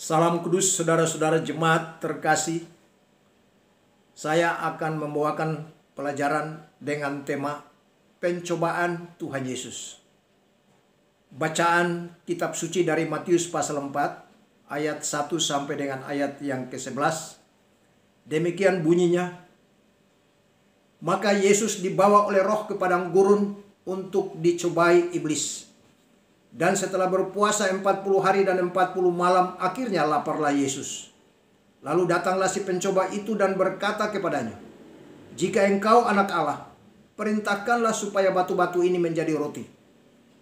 Salam kudus saudara-saudara jemaat terkasih. Saya akan membawakan pelajaran dengan tema pencobaan Tuhan Yesus. Bacaan kitab suci dari Matius pasal 4 ayat 1 sampai dengan ayat yang ke-11. Demikian bunyinya. Maka Yesus dibawa oleh Roh ke padang gurun untuk dicobai iblis. Dan setelah berpuasa 40 hari dan 40 malam, akhirnya laparlah Yesus. Lalu datanglah si pencoba itu dan berkata kepadanya, "Jika engkau anak Allah, perintahkanlah supaya batu-batu ini menjadi roti."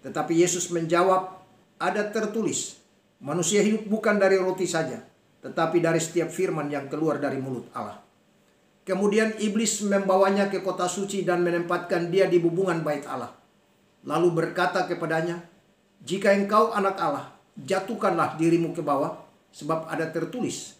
Tetapi Yesus menjawab, "Ada tertulis, manusia hidup bukan dari roti saja, tetapi dari setiap firman yang keluar dari mulut Allah." Kemudian iblis membawanya ke kota suci dan menempatkan dia di bubungan bait Allah. Lalu berkata kepadanya, "Jika engkau anak Allah, jatuhkanlah dirimu ke bawah, sebab ada tertulis,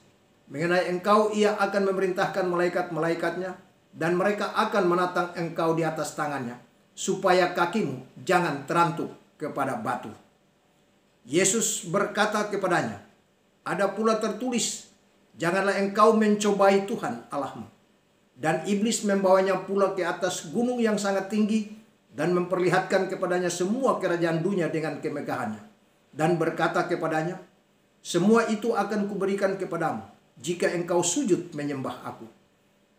mengenai engkau ia akan memerintahkan malaikat-malaikatnya, dan mereka akan menatang engkau di atas tangannya, supaya kakimu jangan terantuk kepada batu." Yesus berkata kepadanya, "Ada pula tertulis, janganlah engkau mencobai Tuhan Allahmu." Dan iblis membawanya pula ke atas gunung yang sangat tinggi, dan memperlihatkan kepadanya semua kerajaan dunia dengan kemegahannya. Dan berkata kepadanya, "Semua itu akan kuberikan kepadamu, jika engkau sujud menyembah aku."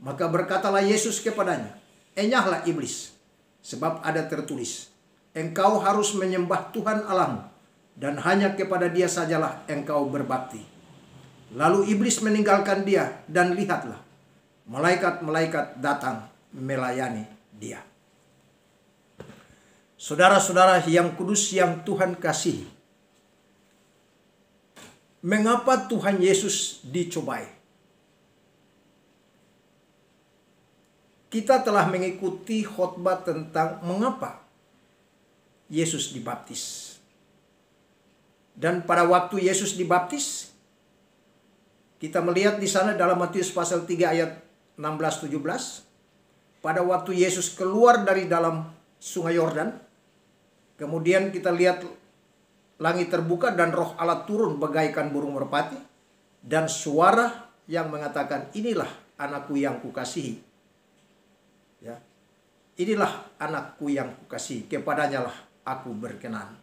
Maka berkatalah Yesus kepadanya, "Enyahlah iblis, sebab ada tertulis, engkau harus menyembah Tuhan Allahmu, dan hanya kepada dia sajalah engkau berbakti." Lalu iblis meninggalkan dia, dan lihatlah, malaikat-malaikat datang melayani dia. Saudara-saudara yang kudus yang Tuhan kasihi, mengapa Tuhan Yesus dicobai? Kita telah mengikuti khotbah tentang mengapa Yesus dibaptis. Dan pada waktu Yesus dibaptis, kita melihat di sana dalam Matius pasal 3 ayat 16-17, pada waktu Yesus keluar dari dalam sungai Yordan, kemudian kita lihat langit terbuka dan Roh Allah turun bagaikan burung merpati, dan suara yang mengatakan, "Inilah anakku yang kukasihi. Ya, inilah anakku yang kukasihi, kepadanya lah aku berkenan."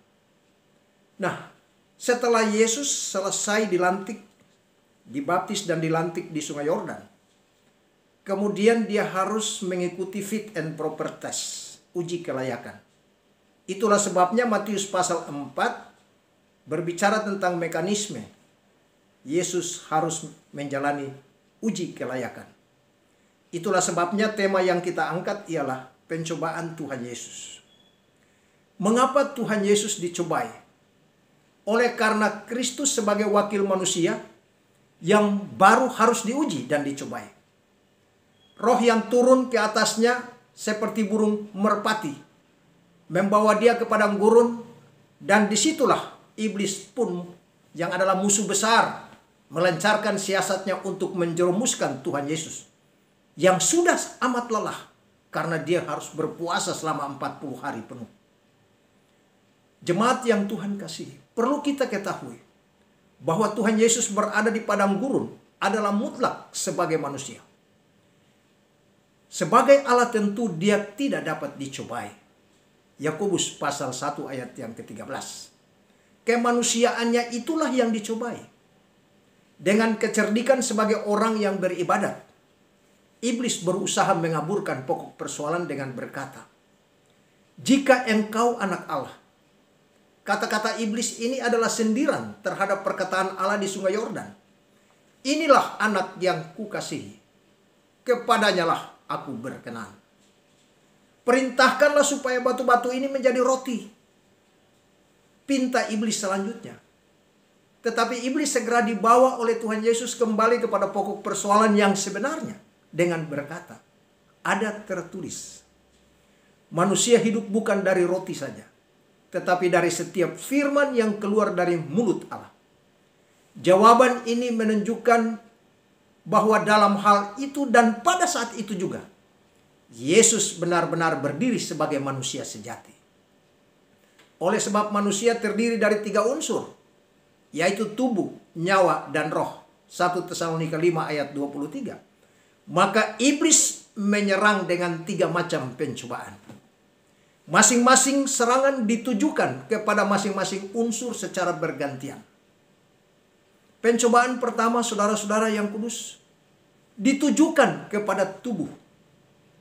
Nah, setelah Yesus selesai dilantik, dibaptis dan dilantik di sungai Yordan, kemudian dia harus mengikuti fit and proper test, uji kelayakan. Itulah sebabnya Matius pasal 4 berbicara tentang mekanisme Yesus harus menjalani uji kelayakan. Itulah sebabnya tema yang kita angkat ialah pencobaan Tuhan Yesus. Mengapa Tuhan Yesus dicobai? Oleh karena Kristus sebagai wakil manusia yang baru harus diuji dan dicobai. Roh yang turun ke atasnya seperti burung merpati membawa dia ke padang gurun, dan disitulah iblis pun yang adalah musuh besar melancarkan siasatnya untuk menjerumuskan Tuhan Yesus yang sudah amat lelah karena dia harus berpuasa selama 40 hari penuh. Jemaat yang Tuhan kasihi, perlu kita ketahui bahwa Tuhan Yesus berada di padang gurun adalah mutlak sebagai manusia. Sebagai Allah tentu dia tidak dapat dicobai. Yakobus pasal 1 ayat yang ke-13. Kemanusiaannya itulah yang dicobai. Dengan kecerdikan sebagai orang yang beribadat, iblis berusaha mengaburkan pokok persoalan dengan berkata, "Jika engkau anak Allah." Kata-kata iblis ini adalah sindiran terhadap perkataan Allah di sungai Yordan. "Inilah anak yang kukasihi, kepadanya lah aku berkenan. Perintahkanlah supaya batu-batu ini menjadi roti." Pinta iblis selanjutnya. Tetapi iblis segera dibawa oleh Tuhan Yesus kembali kepada pokok persoalan yang sebenarnya dengan berkata, "Ada tertulis, manusia hidup bukan dari roti saja, tetapi dari setiap firman yang keluar dari mulut Allah." Jawaban ini menunjukkan bahwa dalam hal itu dan pada saat itu juga, Yesus benar-benar berdiri sebagai manusia sejati. Oleh sebab manusia terdiri dari 3 unsur, yaitu tubuh, nyawa, dan roh. 1 Tesalonika 5 ayat 23. Maka iblis menyerang dengan 3 macam pencobaan. Masing-masing serangan ditujukan kepada masing-masing unsur secara bergantian. Pencobaan pertama, saudara-saudara yang kudus, ditujukan kepada tubuh.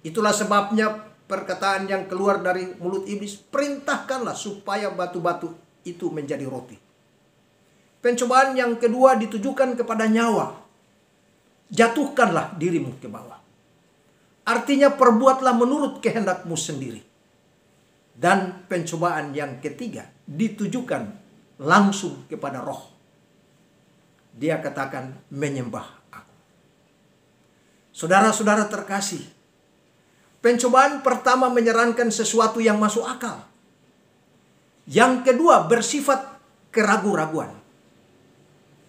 Itulah sebabnya perkataan yang keluar dari mulut iblis, perintahkanlah supaya batu-batu itu menjadi roti. Pencobaan yang kedua ditujukan kepada nyawa. Jatuhkanlah dirimu ke bawah. Artinya perbuatlah menurut kehendakmu sendiri. Dan pencobaan yang ketiga ditujukan langsung kepada roh. Dia katakan menyembah aku. Saudara-saudara terkasih, pencobaan pertama menyarankan sesuatu yang masuk akal. Yang kedua bersifat keraguan-raguan.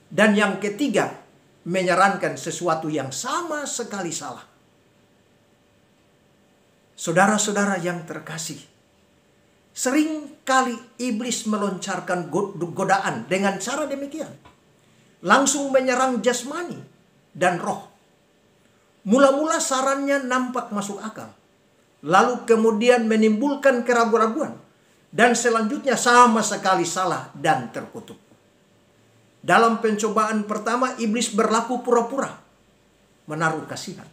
Dan yang ketiga menyarankan sesuatu yang sama sekali salah. Saudara-saudara yang terkasih, sering kali iblis meloncarkan godaan dengan cara demikian. Langsung menyerang jasmani dan roh. Mula-mula sarannya nampak masuk akal. Lalu kemudian menimbulkan keraguan-raguan. Dan selanjutnya sama sekali salah dan terkutuk. Dalam pencobaan pertama, iblis berlaku pura-pura menaruh kasihan.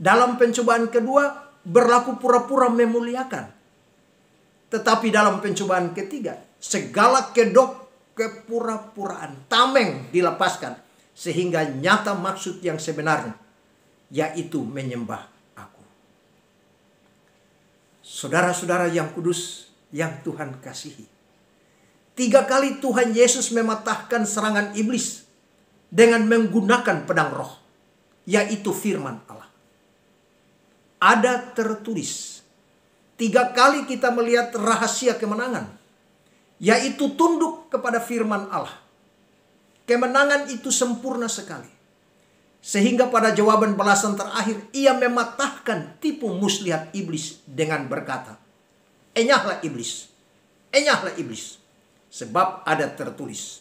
Dalam pencobaan kedua, berlaku pura-pura memuliakan. Tetapi dalam pencobaan ketiga, segala kedok kepura-puraan, tameng dilepaskan. Sehingga nyata maksud yang sebenarnya, yaitu menyembah aku. Saudara-saudara yang kudus, yang Tuhan kasihi. 3 kali Tuhan Yesus mematahkan serangan iblis dengan menggunakan pedang roh, yaitu firman Allah. Ada tertulis 3 kali kita melihat rahasia kemenangan, yaitu tunduk kepada firman Allah. Kemenangan itu sempurna sekali. Sehingga pada jawaban balasan terakhir, ia mematahkan tipu muslihat iblis dengan berkata, enyahlah iblis, enyahlah iblis. Sebab ada tertulis,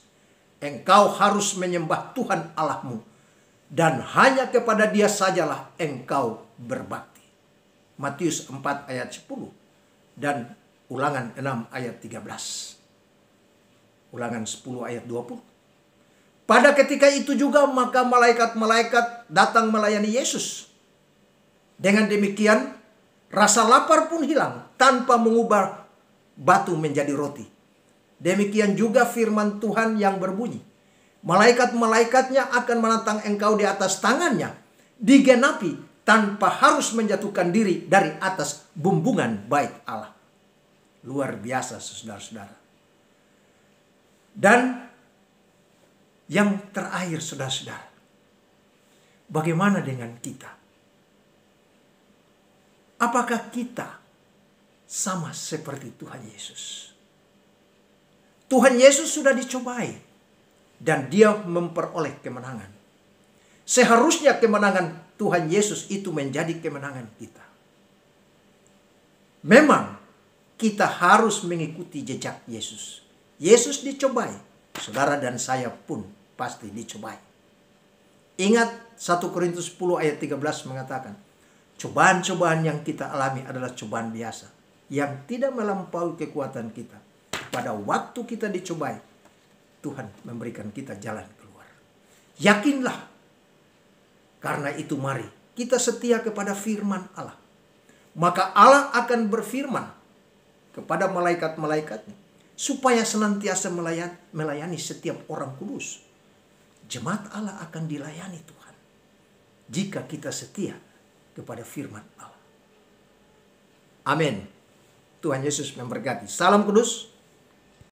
engkau harus menyembah Tuhan Allahmu, dan hanya kepada Dia sajalah engkau berbakti. Matius 4 ayat 10 dan Ulangan 6 ayat 13. Ulangan 10 ayat 20. Pada ketika itu juga maka malaikat-malaikat datang melayani Yesus. Dengan demikian rasa lapar pun hilang tanpa mengubah batu menjadi roti. Demikian juga firman Tuhan yang berbunyi, malaikat-malaikatnya akan menantang engkau di atas tangannya, digenapi tanpa harus menjatuhkan diri dari atas bumbungan bait Allah. Luar biasa, saudara-saudara. Dan yang terakhir, saudara-saudara, bagaimana dengan kita? Apakah kita sama seperti Tuhan Yesus? Tuhan Yesus sudah dicobai dan Dia memperoleh kemenangan. Seharusnya kemenangan Tuhan Yesus itu menjadi kemenangan kita. Memang kita harus mengikuti jejak Yesus. Yesus dicobai, saudara dan saya pun pasti dicobai. Ingat 1 Korintus 10 ayat 13 mengatakan, cobaan-cobaan yang kita alami adalah cobaan biasa yang tidak melampaui kekuatan kita. Pada waktu kita dicobai, Tuhan memberikan kita jalan keluar. Yakinlah. Karena itu mari kita setia kepada firman Allah. Maka Allah akan berfirman kepada malaikat-malaikatnya supaya senantiasa melayani setiap orang kudus. Jemaat Allah akan dilayani Tuhan jika kita setia kepada firman Allah. Amin. Tuhan Yesus memberkati. Salam kudus.